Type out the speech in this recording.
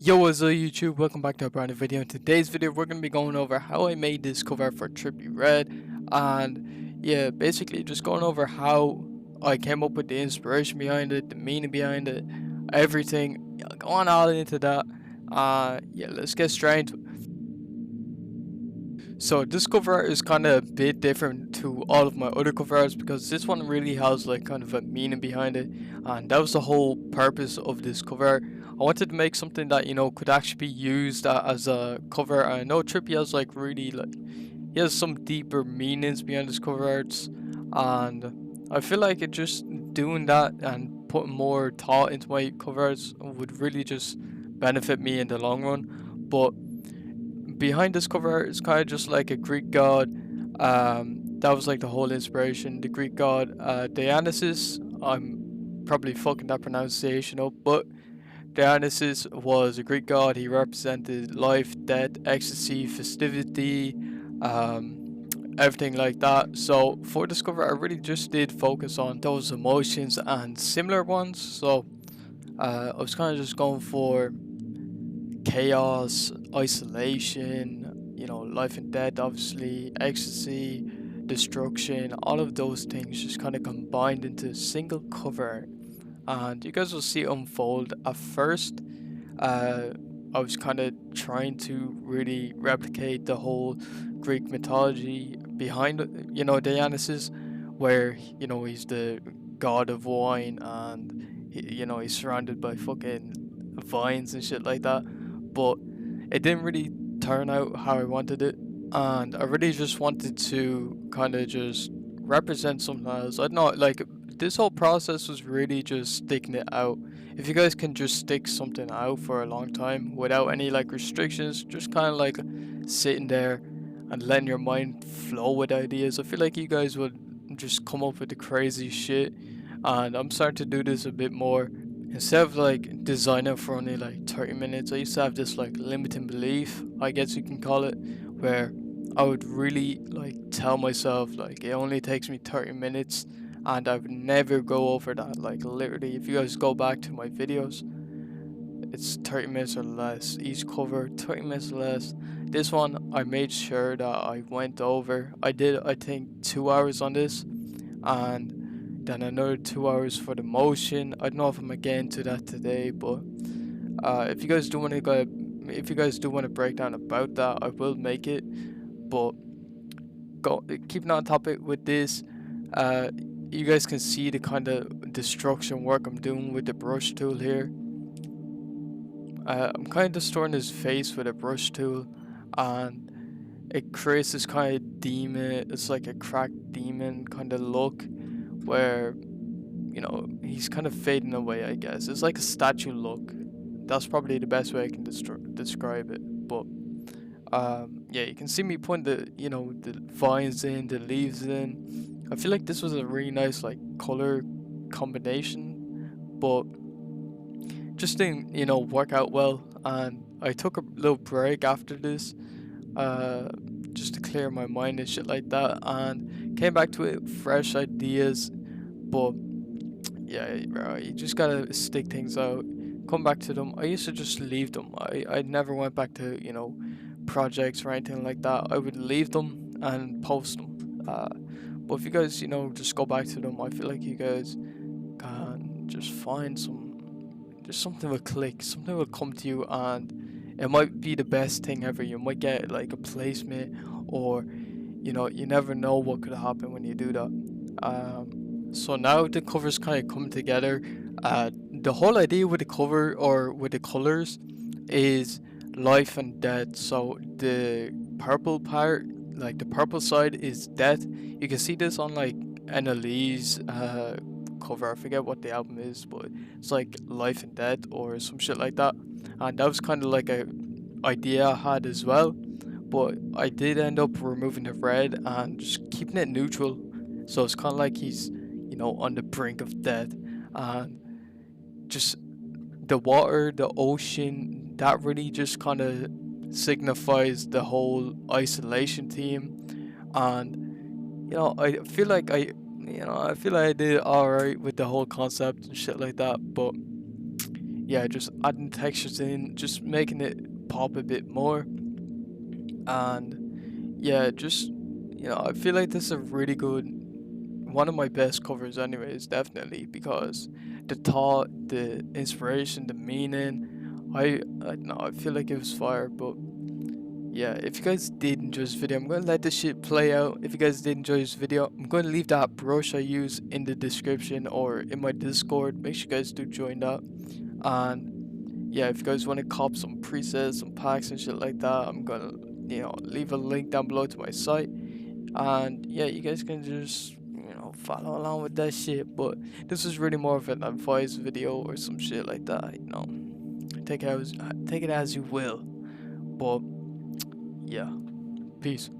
Yo, what's up YouTube? Welcome back to a brand new video. In today's video, we're going to be going over how I made this cover for Trippie Redd. And yeah, basically just going over how I came up with the inspiration behind it, the meaning behind it, everything. Yeah, going all into that. Yeah, let's get straight into it. So this cover art is kind of a bit different to all of my other cover arts because this one really has like kind of a meaning behind it, and that was the whole purpose of this cover art. I wanted to make something that could actually be used as a cover. I know Trippie has like really like he has some deeper meanings behind his cover arts, and I feel like it just doing that and putting more thought into my cover arts would really just benefit me in the long run. But behind this cover art is kind of just like a Greek god. That was like the whole inspiration. The Greek god Dionysus. I'm probably fucking that pronunciation up, but Dionysus was a Greek god. He represented life, death, ecstasy, festivity, everything like that. So for this cover, I really just did focus on those emotions and similar ones. So I was kind of just going for chaos, isolation, life and death, obviously, ecstasy, destruction, all of those things just kind of combined into a single cover. And you guys will see it unfold. At first, uh, I was kind of trying to really replicate the whole Greek mythology behind, Dionysus, where, he's the god of wine and, he's surrounded by fucking vines and shit like that. But it didn't really turn out how I wanted it. And I really just wanted to kind of just represent something else. I don't know, like, this whole process was really just sticking it out. If you guys can just stick something out for a long time without any like restrictions, just kind of like sitting there and letting your mind flow with ideas, I feel like you guys would just come up with the crazy shit. And I'm starting to do this a bit more. Instead of like designing for only like 30 minutes, I used to have this like limiting belief, I guess you can call it, where I would really like tell myself like it only takes me 30 minutes and I would never go over that. Like literally, if you guys go back to my videos, it's 30 minutes or less. Each cover 30 minutes or less. This one I made sure that I went over. I did I think 2 hours on this, and then another 2 hours for the motion. I don't know if I'm gonna get into that today, but if you guys do want to go, if you guys do want to break down about that, I will make it. But keeping on topic with this, uh, you guys can see the kind of destruction work I'm doing with the brush tool here. I'm kind of distorting his face with a brush tool, and it creates this kind of demon. It's like a cracked demon kind of look, where he's kind of fading away. I guess it's like a statue look. That's probably the best way I can describe it. But yeah, you can see me putting the vines in, the leaves in. I feel like this was a really nice like color combination, but just didn't work out well. And I took a little break after this, uh, just to clear my mind and shit like that, and came back to it fresh ideas. But yeah, bro, you just gotta stick things out, come back to them. I used to just leave them. I never went back to projects or anything like that. I would leave them and post them. But if you guys just go back to them, I feel like you guys can just find just something will click, something will come to you, and it might be the best thing ever. You might get like a placement, or you never know what could happen when you do that. So now the covers kind of come together. The whole idea with the cover or with the colors is life and death. So the purple part, like the purple side, is death. You can see this on like NLE's cover. I forget what the album is, but it's like life and death or some shit like that. And that was kind of like a idea I had as well. But I did end up removing the red and just keeping it neutral. So it's kind of like he's on the brink of death, and just the water, the ocean, that really just kind of signifies the whole isolation theme. And I feel like I feel like I did alright with the whole concept and shit like that. But yeah, just adding textures in, just making it pop a bit more. And yeah, just I feel like this is a really good, one of my best covers anyways, definitely, because the thought, the inspiration, the meaning, I don't know, I feel like it was fire. But yeah, if you guys did enjoy this video, I'm gonna let this shit play out. If you guys did enjoy this video, I'm gonna leave that brush I use in the description or in my Discord. Make sure you guys do join that. And yeah, if you guys want to cop some presets, some packs and shit like that, I'm gonna leave a link down below to my site. And yeah, you guys can just follow along with that shit. But this is really more of an advice video or some shit like that. Take it as you will. But yeah, peace.